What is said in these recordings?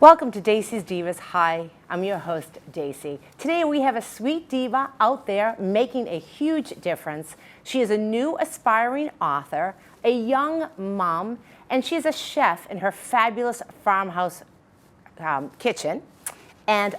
Welcome to Dacey's Divas. Hi, I'm your host, Dacey. Today we have a sweet diva out there making a huge difference. She is a new aspiring author, a young mom, and she is a chef in her fabulous farmhouse kitchen. And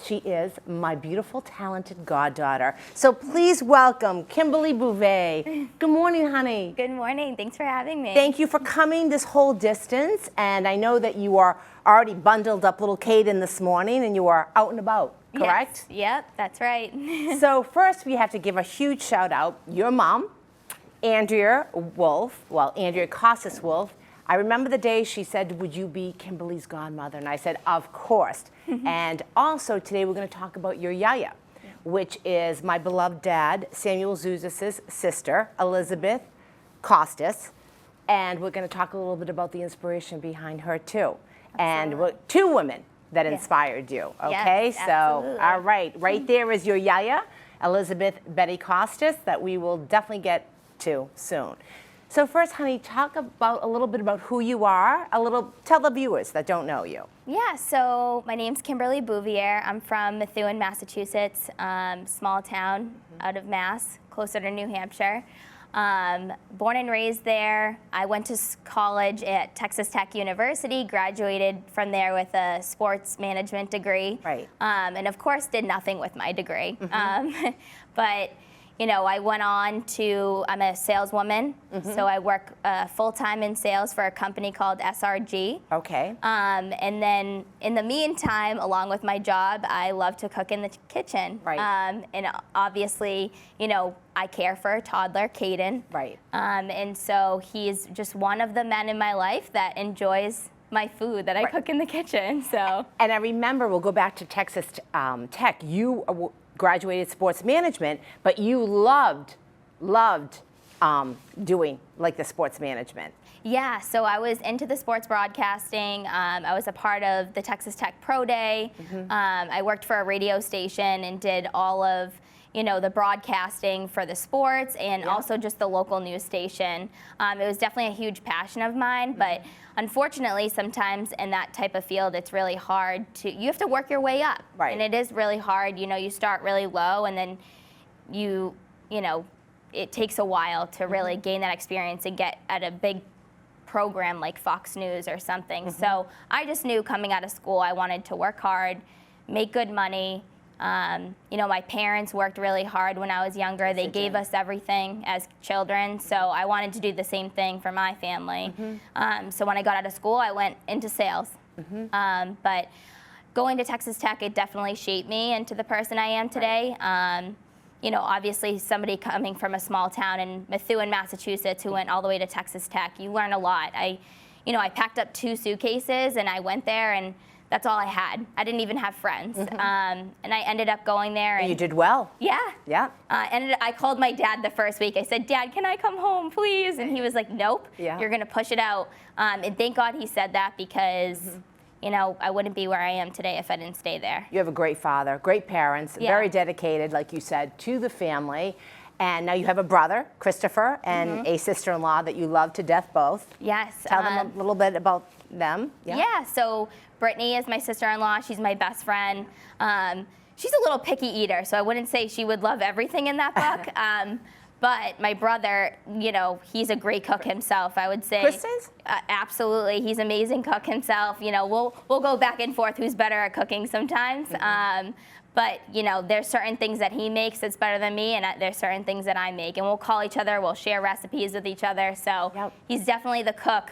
she is my beautiful, talented goddaughter. So please welcome Kimberly Bouvier. Good morning, honey. Good morning. Thanks for having me. Thank you for coming this whole distance. And I know that you are already bundled up little Caden this morning and you are out and about, correct? Yes. Yep, that's right. So first we have to give a huge shout out. Your mom, Andrea Costas Wolf. I remember the day she said, would you be Kimberly's godmother? And I said, of course. And also today we're going to talk about your yaya, which is my beloved dad, Samuel Zuzas' sister, Elizabeth Costas. And we're going to talk a little bit about the inspiration behind her too. Absolutely. And two women that inspired you, okay? Yes, so, absolutely. all right there is your yaya, Elizabeth Betty Costas, that we will definitely get to soon. So first, honey, talk about a little bit about who you are, tell the viewers that don't know you. Yeah, so my name's Kimberlee Bouvier. I'm from Methuen, Massachusetts, small town out of Mass, closer to New Hampshire. Born and raised there. I went to college at Texas Tech University, graduated from there with a sports management degree. Right. And of course did nothing with my degree. But you know, I went on to, I'm a saleswoman, so I work full-time in sales for a company called SRG. Okay. And then in the meantime, along with my job, I love to cook in the kitchen. Right. And obviously, you know, I care for a toddler, Caden. Right. And so he's just one of the men in my life that enjoys my food that I cook in the kitchen, so. And I remember, we'll go back to Texas Tech, you graduated sports management, but you loved doing like the sports management. Yeah, so I was into the sports broadcasting. I was a part of the Texas Tech Pro Day. I worked for a radio station and did all of, you know, the broadcasting for the sports and also just the local news station. It was definitely a huge passion of mine, but unfortunately sometimes in that type of field it's really hard you have to work your way up. Right. And it is really hard, you know, you start really low and then you know, it takes a while to really gain that experience and get at a big program like Fox News or something. So I just knew coming out of school I wanted to work hard, make good money. You know, my parents worked really hard when I was younger. They gave us everything as children, so I wanted to do the same thing for my family. So when I got out of school, I went into sales. But going to Texas Tech, it definitely shaped me into the person I am today. You know, obviously somebody coming from a small town in Methuen, Massachusetts, who went all the way to Texas Tech, you learn a lot. You know, I packed up 2 suitcases and I went there and that's all I had. I didn't even have friends. And I ended up going there. And you did well. Yeah. Yeah. I called my dad the first week. I said, Dad, can I come home, please? And he was like, nope, you're going to push it out. And thank God he said that because, you know, I wouldn't be where I am today if I didn't stay there. You have a great father, great parents, very dedicated, like you said, to the family. And now you have a brother, Christopher, and a sister-in-law that you love to death both. Yes. Tell them a little bit about them. Yeah, so Brittany is my sister-in-law. She's my best friend. She's a little picky eater, so I wouldn't say she would love everything in that book. But my brother, you know, he's a great cook himself, I would say. Chris is? Absolutely, he's an amazing cook himself. You know, we'll go back and forth who's better at cooking sometimes. But, you know, there's certain things that he makes that's better than me, and there's certain things that I make. And we'll call each other, we'll share recipes with each other. So he's definitely the cook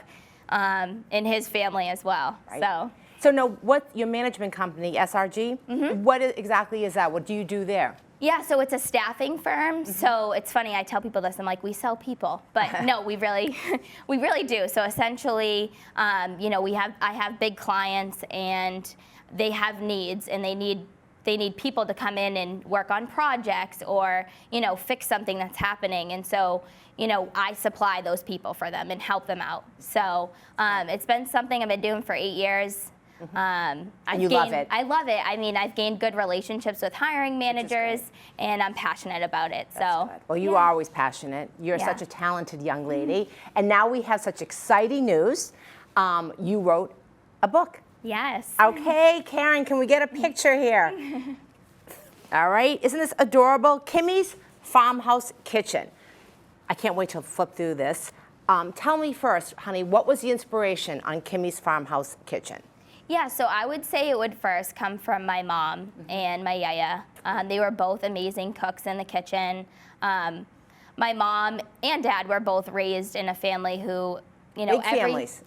in his family as well. Right. So now, what your management company, SRG, what exactly is that? What do you do there? Yeah, so it's a staffing firm. So it's funny, I tell people this, I'm like, we sell people, but no, we really do. So essentially, you know, I have big clients and they have needs and they need people to come in and work on projects or, you know, fix something that's happening. And so, you know, I supply those people for them and help them out. So it's been something I've been doing for 8 years. And you love it. I love it. I mean, I've gained good relationships with hiring managers, and I'm passionate about it. That's good. Well, you are always passionate. You're such a talented young lady. And now we have such exciting news. You wrote a book. Yes. Okay, Karen, can we get a picture here? All right, isn't this adorable? Kimmie's Farmhouse Kitchen. I can't wait to flip through this. Tell me first, honey, what was the inspiration on Kimmie's Farmhouse Kitchen? Yeah, so I would say it would first come from my mom and my yaya. They were both amazing cooks in the kitchen. My mom and dad were both raised in a family who, you know,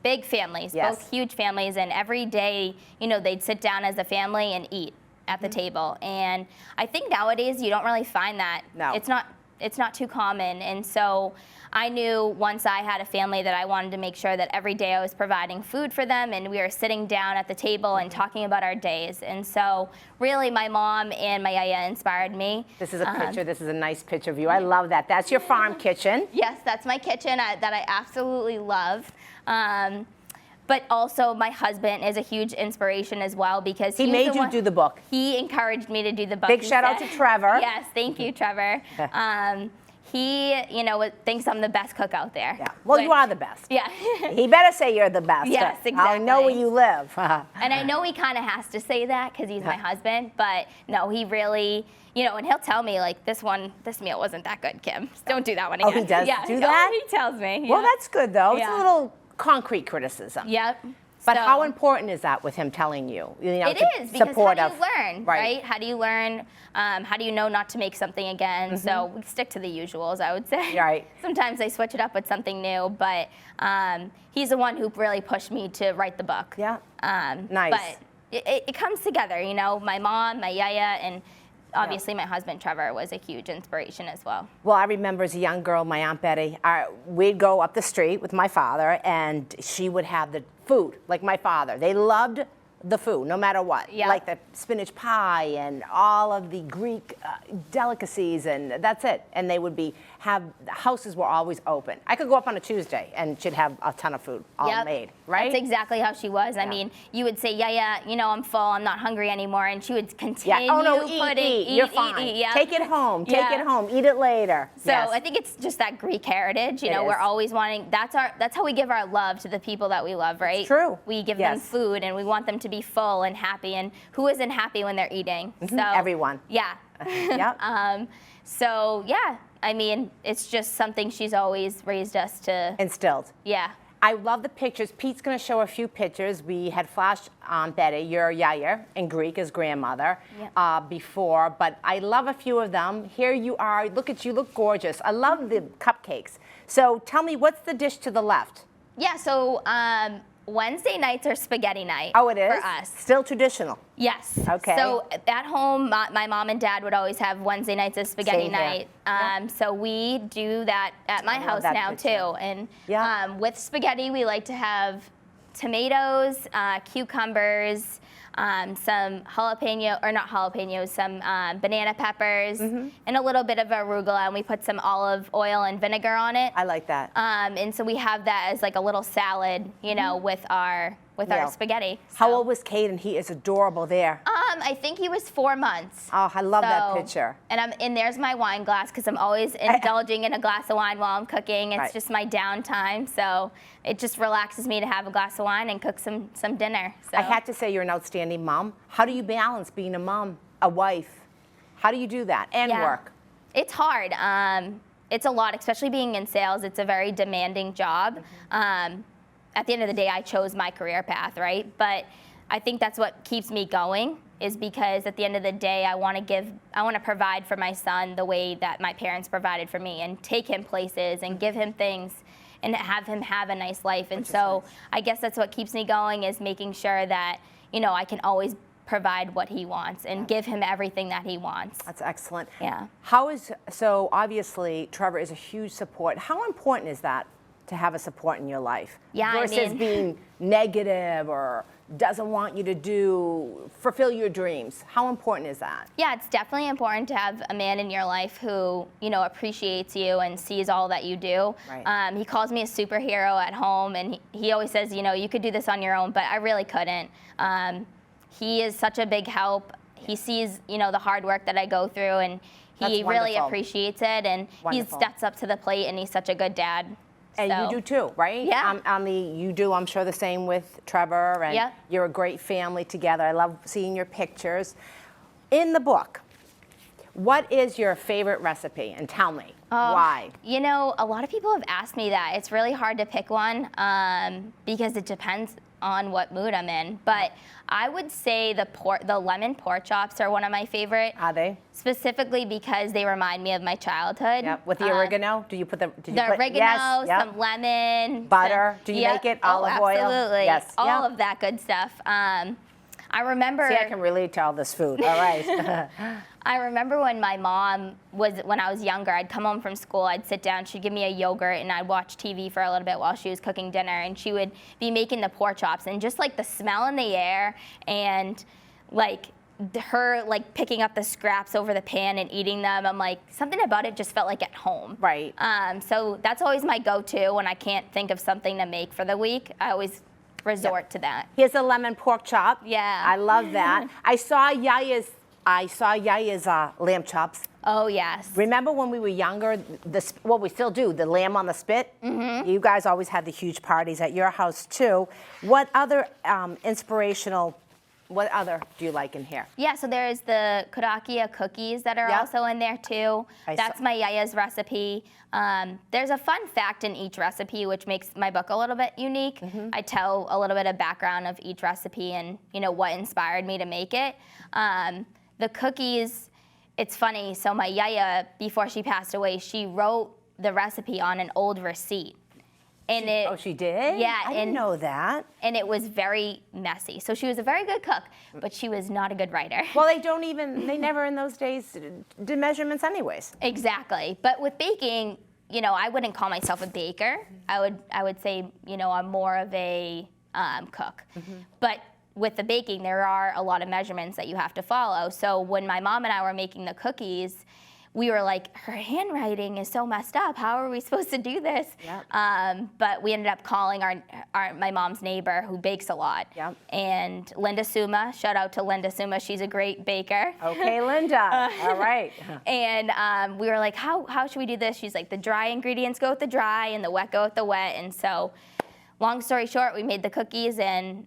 big families, Yes. both huge families, and every day, you know, they'd sit down as a family and eat at the table. And I think nowadays you don't really find that. No. It's not too common. And so I knew once I had a family that I wanted to make sure that every day I was providing food for them and we were sitting down at the table and talking about our days. And so really my mom and my yaya inspired me. This is a picture. This is a nice picture of you. I love that. That's your farm kitchen. Yes, that's my kitchen that I absolutely love. But also my husband is a huge inspiration as well because He made you do the book. He encouraged me to do the book. Big shout out to Trevor. Yes, thank you, Trevor. He, you know, thinks I'm the best cook out there. Yeah. Well, you are the best. Yeah. He better say you're the best. Yes, I exactly. know where you live. And I know he kind of has to say that because he's my husband, but no, he really, you know, and he'll tell me like this meal wasn't that good, Kim. Don't do that one again. Oh, he does yeah. do that? Oh, he tells me. Well, yeah. that's good though. It's Yeah. a little concrete criticism. Yep. But So- how important is that with him telling you? You know, It is, because how support do you of- learn, Right. right? How do you learn? How do you know not to make something again? So we stick to the usuals, I would say. Right. Sometimes I switch it up with something new, but he's the one who really pushed me to write the book. Yeah. Nice. But it comes together, you know, my mom, my yaya, and obviously my husband, Trevor, was a huge inspiration as well. Well, I remember as a young girl, my Aunt Betty, we'd go up the street with my father, and she would have the food, like my father. They loved the food, no matter what. Yeah. Like the spinach pie and all of the Greek delicacies, and that's it. And they would the houses were always open. I could go up on a Tuesday, and she'd have a ton of food all Yep. made, right? That's exactly how she was. I mean, you would say, yeah, you know, I'm full, I'm not hungry anymore, and she would continue Oh no, putting, eat. You're fine. yeah. Take it home. Take Yeah. it home. Eat it later. So Yes. I think it's just that Greek heritage. You It know, we're is. always wanting. That's how we give our love to the people that we love, right? true. We give them Yes. food, and we want them to be full and happy. And who isn't happy when they're eating? So Everyone. Yeah. Yep. So yeah, I mean, it's just something she's always raised us to. Instilled. Yeah. I love the pictures. Pete's going to show a few pictures. We had flashed Aunt Betty, your yaya, in Greek as grandmother before, but I love a few of them. Here you are. Look at you. Look gorgeous. I love the cupcakes. So tell me, what's the dish to the left? Yeah. So Wednesday nights are spaghetti night. Oh, it is? For us. Still traditional. Yes. Okay. So at home, my mom and dad would always have Wednesday nights as spaghetti Same here. night. So we do that at my love house that now picture. too. And Yeah. with spaghetti, we like to have tomatoes, cucumbers, some jalapeno, or not jalapenos, some banana peppers, and a little bit of arugula, and we put some olive oil and vinegar on it. I like that. And so we have that as like a little salad, you know, with our Yeah. spaghetti. How So, old was Caden? He is adorable there. I think he was 4 months. Oh, I love that So- picture. And there's my wine glass because I'm always indulging in a glass of wine while I'm cooking. It's Right. just my downtime, so it just relaxes me to have a glass of wine and cook some dinner. So. I had to say you're an outstanding mom. How do you balance being a mom, a wife? How do you do that and Yeah. work? It's hard. It's a lot, especially being in sales. It's a very demanding job. At the end of the day, I chose my career path, right? But I think that's what keeps me going, is because at the end of the day, I want to provide for my son the way that my parents provided for me, and take him places and give him things and have him have a nice life. And so I guess that's what keeps me going, is making sure that, you know, I can always provide what he wants and give him everything that he wants. That's excellent. Yeah. So obviously Trevor is a huge support. How important is that to have a support in your life? Yeah, Versus I mean, being negative or doesn't want you to fulfill your dreams. How important is that? Yeah, it's definitely important to have a man in your life who, you know, appreciates you and sees all that you do. Right. He calls me a superhero at home, and he always says, you know, you could do this on your own, but I really couldn't. He is such a big help. He sees, you know, the hard work that I go through, and he That's really wonderful. appreciates it, and Wonderful. he steps up to the plate, and he's such a good dad. And So- you do too, right? Yeah. You do, I'm sure, the same with Trevor, and Yeah. you're a great family together. I love seeing your pictures. In the book, what is your favorite recipe? And tell me, why? You know, a lot of people have asked me that. It's really hard to pick one because it depends on what mood I'm in. But I would say the lemon pork chops are one of my favorite. Are they? Specifically because they remind me of my childhood. Yep. With the oregano? Do you put The put, oregano, yes, yep. some lemon. Butter. Do you make it? Olive oil? Absolutely. Yes. All Yep. of that good stuff. I remember. See, I can relate to all this food. All right. I remember when I was younger, I'd come home from school, I'd sit down, she'd give me a yogurt, and I'd watch TV for a little bit while she was cooking dinner, and she would be making the pork chops, and just like the smell in the air, and like her like picking up the scraps over the pan and eating them, I'm like, something about it just felt like at home. Right. So that's always my go-to when I can't think of something to make for the week. I always resort to that. Here's a lemon pork chop. Yeah. I love that. I saw Yaya's lamb chops. Oh, yes. Remember when we were younger, well, we still do, the lamb on the spit? Mm-hmm. You guys always had the huge parties at your house, too. What other what other do you like in here? Yeah, so there's the Karakia cookies that are Yep. also in there, too. That's my Yaya's recipe. There's a fun fact in each recipe, which makes my book a little bit unique. Mm-hmm. I tell a little bit of background of each recipe and, you know, what inspired me to make it. The cookies, it's funny. So my Yaya, before she passed away, she wrote the recipe on an old receipt. And She did? Yeah. I didn't know that. And it was very messy. So she was a very good cook, but she was not a good writer. Well, they never in those days did measurements anyways. Exactly. But with baking, you know, I wouldn't call myself a baker. I would say, you know, I'm more of a cook. Mm-hmm. But with the baking, there are a lot of measurements that you have to follow. So when my mom and I were making the cookies, we were like, her handwriting is so messed up. How are we supposed to do this? Yep. But we ended up calling my mom's neighbor who bakes a lot. Yep. And Linda Suma, shout out to Linda Suma. She's a great baker. Okay, Linda. All right. And we were like, how should we do this? She's like, the dry ingredients go with the dry and the wet go with the wet. And so long story short, we made the cookies, and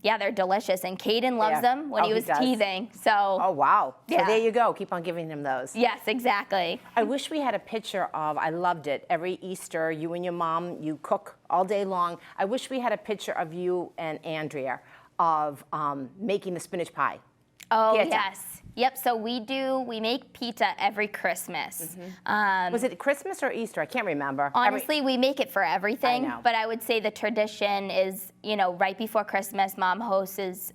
yeah, they're delicious. And Caden loves them when he was teething. So. Oh, wow. So Yeah. there you go. Keep on giving him those. Yes, exactly. I wish we had a picture of, I loved it, every Easter, you and your mom, you cook all day long. I wish we had a picture of you and Andrea of making the spinach pie. Oh, Pizza. yes. Yep, so we make pizza every Christmas. Was it Christmas or Easter? I can't remember. Honestly, we make it for everything. I know. But I would say the tradition is, you know, right before Christmas, Mom hosts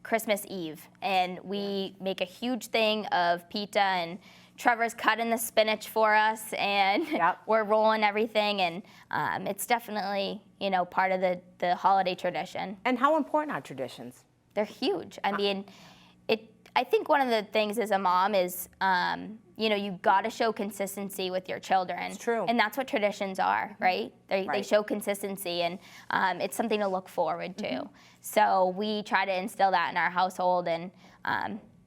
Christmas Eve, and we make a huge thing of pizza, and Trevor's cutting the spinach for us, and Yep. we're rolling everything, and it's definitely, you know, part of the holiday tradition. And how important are traditions? They're huge. I mean, I think one of the things as a mom is, you know, you got to show consistency with your children. It's true. And that's what traditions are, right? They Right. show consistency, and it's something to look forward to. Mm-hmm. So we try to instill that in our household, and,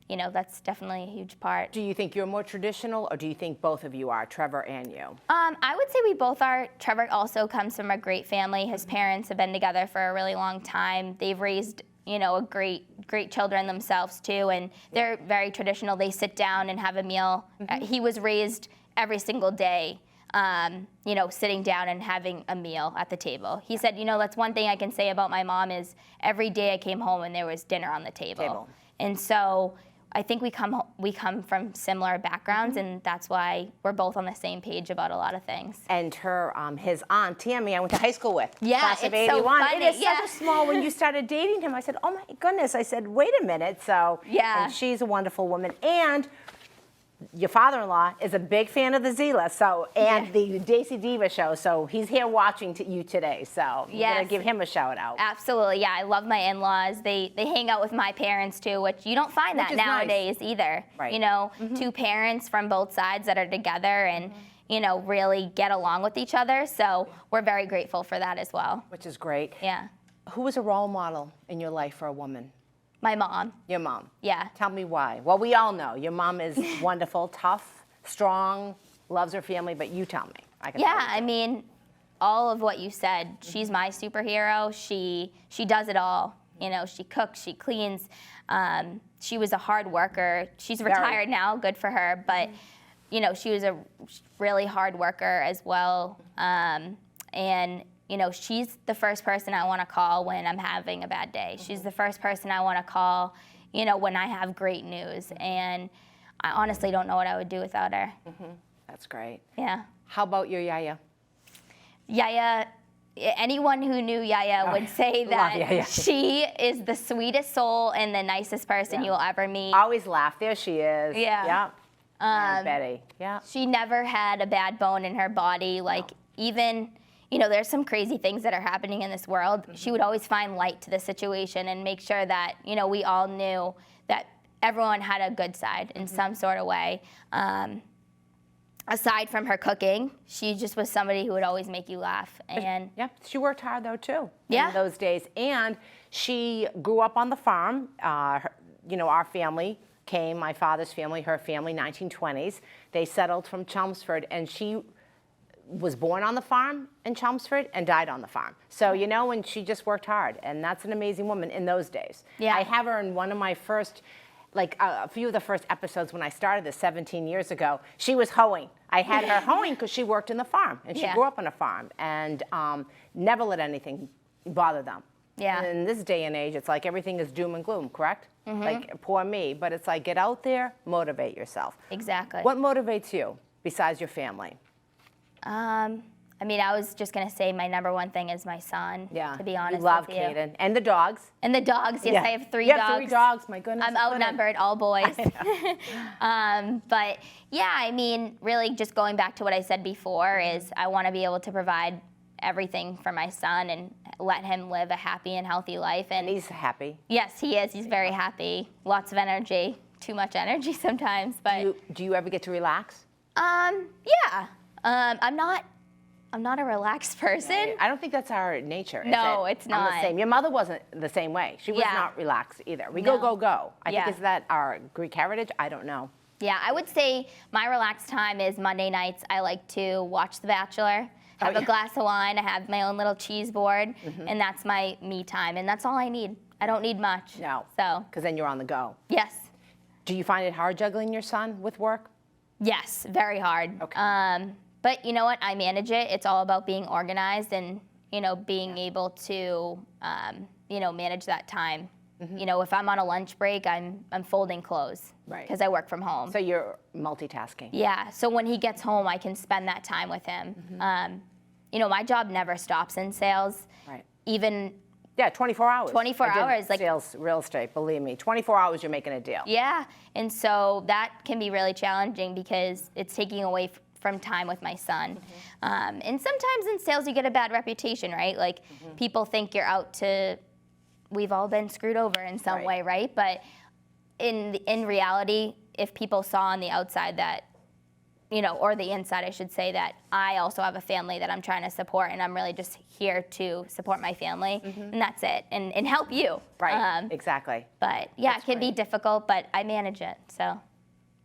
you know, that's definitely a huge part. Do you think you're more traditional, or do you think both of you are, Trevor and you? I would say we both are. Trevor also comes from a great family. His parents have been together for a really long time. They've raised, you know, a great children themselves too, and they're very traditional. They sit down and have a meal. He was raised every single day, you know, sitting down and having a meal at the table. He said, you know, that's one thing I can say about my mom is every day I came home and there was dinner on the table. And so I think we come from similar backgrounds, and that's why we're both on the same page about a lot of things. And his aunt, Tammy, I went to high school with. Yeah, class of it's so 81. funny, It is yeah. such a small, when you started dating him, I said, oh my goodness. I said, wait a minute. So, Yeah. and she's a wonderful woman. And your father-in-law is a big fan of the Zila, so, and the Dacey Divas show, so he's here watching you today, so you're Yes. gonna give him a shout out. Absolutely, yeah. I love my in-laws. They hang out with my parents too, which you don't find Which that is nice. nowadays either. Right. You know, two parents from both sides that are together and you know really get along with each other. So we're very grateful for that as well. Which is great. Yeah. Who was a role model in your life for a woman? My mom. Your mom. Yeah. Tell me why. Well, we all know your mom is wonderful, tough, strong, loves her family, but you tell me. I can Yeah, already I mean, all of what you said. She's my superhero. She does it all. You know, she cooks, she cleans. She was a hard worker. She's retired now, good for her. But, you know, she was a really hard worker as well. And, you know, she's the first person I want to call when I'm having a bad day. She's the first person I want to call, you know, when I have great news. And I honestly don't know what I would do without her. That's great. Yeah. How about your Yaya? Yaya, anyone who knew Yaya would say that Yaya. she is the sweetest soul and the nicest person you'll ever meet. Always laugh. There she is. Yeah. Yeah. And Betty. Yeah. She never had a bad bone in her body. Like, even, you know, there's some crazy things that are happening in this world. She would always find light to the situation and make sure that, you know, we all knew that everyone had a good side in some sort of way. Aside from her cooking, she just was somebody who would always make you laugh. And Yeah, she worked hard though too. Yeah. In those days, and she grew up on the farm. You know, our family came, my father's family, her family, 1920s. They settled from Chelmsford, and she was born on the farm in Chelmsford and died on the farm. So, you know, and she just worked hard, and that's an amazing woman in those days. Yeah. I have her in one of my first, like a few of the first episodes when I started this 17 years ago. She was hoeing. I had her hoeing because she worked in the farm, and she Yeah. grew up on a farm, and never let anything bother them. Yeah. And in this day and age, it's like everything is doom and gloom, correct? Like, poor me. But it's like, get out there, motivate yourself. exactly. What motivates you besides your family? I mean, I was just going to say my number one thing is my son, Yeah. to be honest you love with you. Caden. And the dogs. And the dogs, yes, Yeah. I have 3 You dogs. have 3 dogs, my goodness. I'm I couldn't. outnumbered, all boys. But yeah, I mean, really just going back to what I said before is I want to be able to provide everything for my son and let him live a happy and healthy life. And He's happy. yes, he is. He's very happy. Lots of energy. Too much energy sometimes, but Do you ever get to relax? yeah. I'm not a relaxed person. I don't think that's our nature. is No, it? it's I'm not. the same. Your mother wasn't the same way. She was Yeah. not relaxed either. We No. go. I Yeah. think is that our Greek heritage? I don't know. Yeah, I would say my relaxed time is Monday nights. I like to watch The Bachelor, have yeah. a glass of wine, I have my own little cheese board, and that's my me time, and that's all I need. I don't need much. No. So, Because then you're on the go. yes. Do you find it hard juggling your son with work? Yes, very hard. Okay. But you know what? I manage it. It's all about being organized and, you know, being able to, you know, manage that time. You know, if I'm on a lunch break, I'm folding clothes. Right. Because I work from home. So you're multitasking. Yeah, so when he gets home, I can spend that time with him. You know, my job never stops in sales. Right. Even, Yeah, 24 hours. 24 I did hours, like- sales, real estate, believe me. 24 hours, you're making a deal. yeah, and so that can be really challenging because it's taking away from time with my son. And sometimes in sales, you get a bad reputation, right? Like, people think you're out to, we've all been screwed over in some Right. way, right? But in reality, if people saw on the outside that, you know, or the inside, I should say, that I also have a family that I'm trying to support, and I'm really just here to support my family, and that's it, and help you. Right, exactly. But yeah, That's it can be great. difficult, but I manage it, so.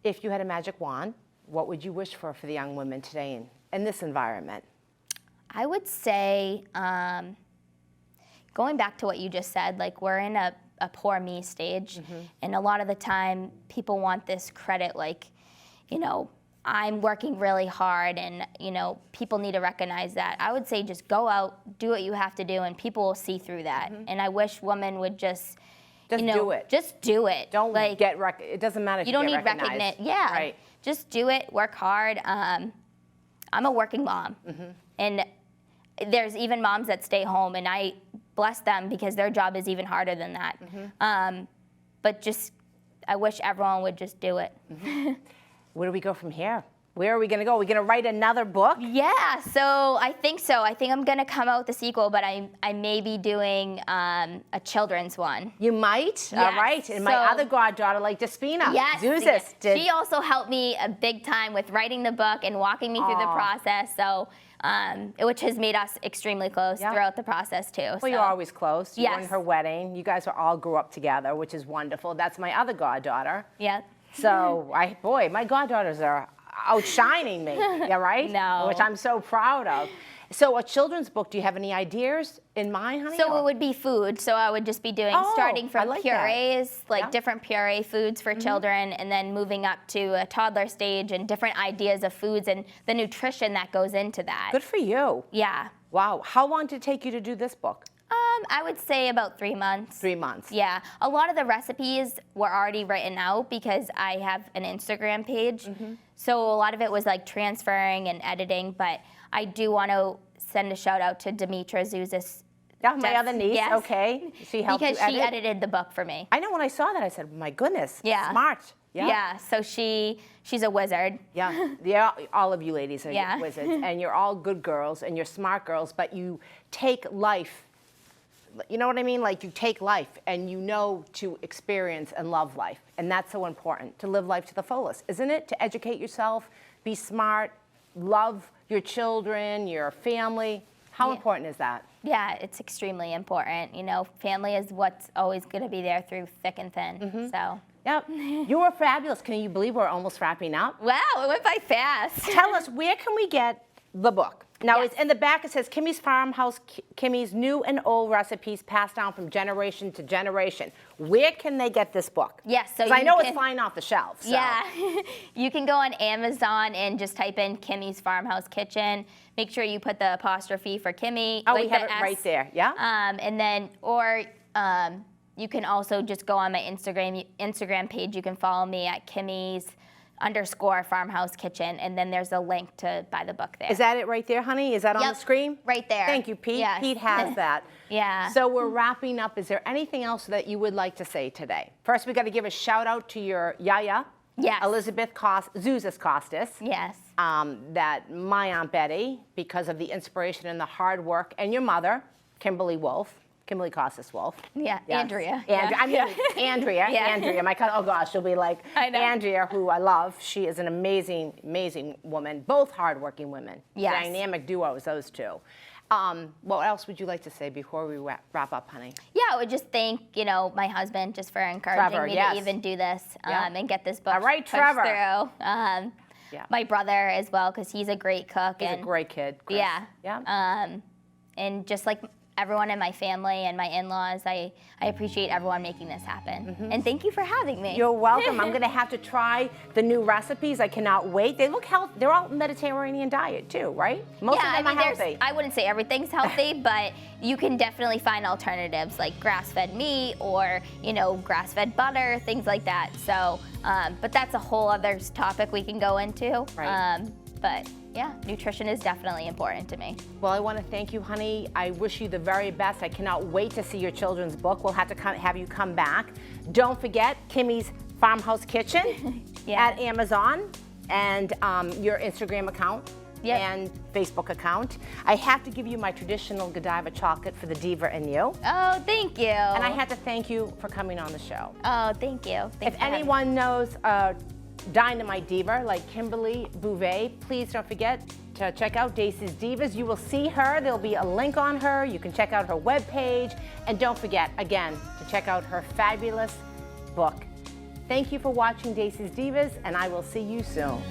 If you had a magic wand, what would you wish for the young women today in this environment? I would say, going back to what you just said, like, we're in a poor me stage, and a lot of the time people want this credit, like, you know, I'm working really hard, and, you know, people need to recognize that. I would say just go out, do what you have to do, and people will see through that. And I wish women would just you know, do it. Just do it. Don't like, get it doesn't matter if you don't get need recognized. recognition. Yeah. Right. Just do it. Work hard. I'm a working mom, and there's even moms that stay home, and I bless them because their job is even harder than that. But just, I wish everyone would just do it. Where do we go from here? Where are we going to go? Are we going to write another book? Yeah, so. I think I'm going to come out with a sequel, but I may be doing a children's one. You might. All Yes. right. And my So- other goddaughter, like Despina. Yes, Zuzis did. she also helped me a big time with writing the book and walking me through the Aw. process. So, which has made us extremely close Yeah. throughout the process too. Well, you're always close. You were in Yes. her wedding. You guys all grew up together, which is wonderful. That's my other goddaughter. Yeah. So, my goddaughters are outshining me, yeah, right? No. Which I'm so proud of. So a children's book, do you have any ideas in mind, honey? So it would be food. So I would just be doing, starting I from like that. purees, like Yeah. different puree foods for children, and then moving up to a toddler stage and different ideas of foods and the nutrition that goes into that. Good for you. Yeah. Wow. How long did it take you to do this book? I would say about 3 months. 3 months. Yeah. A lot of the recipes were already written out because I have an Instagram page. So a lot of it was like transferring and editing, but I do want to send a shout out to Demetra Zuzis. Yeah, my other niece. Yes. Okay. She helped Because you edit? she edited the book for me. I know when I saw that, I said, my goodness. Yeah. Smart. Yeah. Yeah, so she's a wizard. Yeah, yeah, all of you ladies are Yeah. wizards, and you're all good girls, and you're smart girls, but you take life, you know what I mean? Like you take life, and you know to experience and love life, and that's so important, to live life to the fullest, isn't it? To educate yourself, be smart, love your children, your family. How Yeah. important is that? Yeah, it's extremely important. You know, family is what's always going to be there through thick and thin. So, Yep, you were fabulous. Can you believe we're almost wrapping up? wow, it went by fast. Tell us, where can we get the book? Now, Yes. it's in the back, it says Kimmie's Farmhouse, Kimmie's new and old recipes passed down from generation to generation. Where can they get this book? Yes, so 'Cause I you know it's can- flying off the shelves. So. Yeah, you can go on Amazon and just type in Kimmie's Farmhouse Kitchen. Make sure you put the apostrophe for Kimmie. Oh, like we have the it S. right there, yeah? And then, you can also just go on my Instagram page. You can follow me at Kimmie's_Farmhouse Kitchen, and then there's a link to buy the book there. Is that it right there, honey? Is that on the Yep, screen? right there. Thank you, Pete. Yes. Pete has that. Yeah. So we're wrapping up. Is there anything else that you would like to say today? First, we got to give a shout out to your yaya, Yes. Elizabeth Zuzis Costas. Yes. That my Aunt Betty, because of the inspiration and the hard work, and your mother, Kimberlee Costas Wolf. Yeah, Yes. Andrea. I mean, Andrea. Yeah. Andrea. My cousin. Oh gosh, she'll be like I know. Andrea, who I love. She is an amazing, amazing woman. Both hardworking women. Yes. Dynamic duos, those two. What else would you like to say before we wrap up, honey? Yeah, I would just thank, my husband just for encouraging Trevor, me yes. to even do this Yeah. and get this book All right, pushed Trevor. through. Yeah. My brother as well, because he's a great cook. He's and a great kid. Chris. Yeah. Yeah. And just like everyone in my family and my in-laws, I appreciate everyone making this happen. And thank you for having me. You're welcome. I'm going to have to try the new recipes. I cannot wait. They look healthy. They're all Mediterranean diet too, right? Most of them are healthy. I wouldn't say everything's healthy, but you can definitely find alternatives like grass-fed meat or, grass-fed butter, things like that. So, but that's a whole other topic we can go into. Right. But yeah, nutrition is definitely important to me. Well, I want to thank you, honey. I wish you the very best. I cannot wait to see your children's book. We'll have to have you come back. Don't forget Kimmie's Farmhouse Kitchen Yeah. at Amazon and your Instagram account Yep. and Facebook account. I have to give you my traditional Godiva chocolate for the diva in you. Oh, thank you. And I have to thank you for coming on the show. Oh, thank you. Thanks If for having me. anyone knows a dynamite diva like Kimberlee Bouvier, please don't forget to check out Dacey's Divas. You will see her. There'll be a link on her. You can check out her webpage. And don't forget, again, to check out her fabulous book. Thank you for watching Dacey's Divas, and I will see you soon.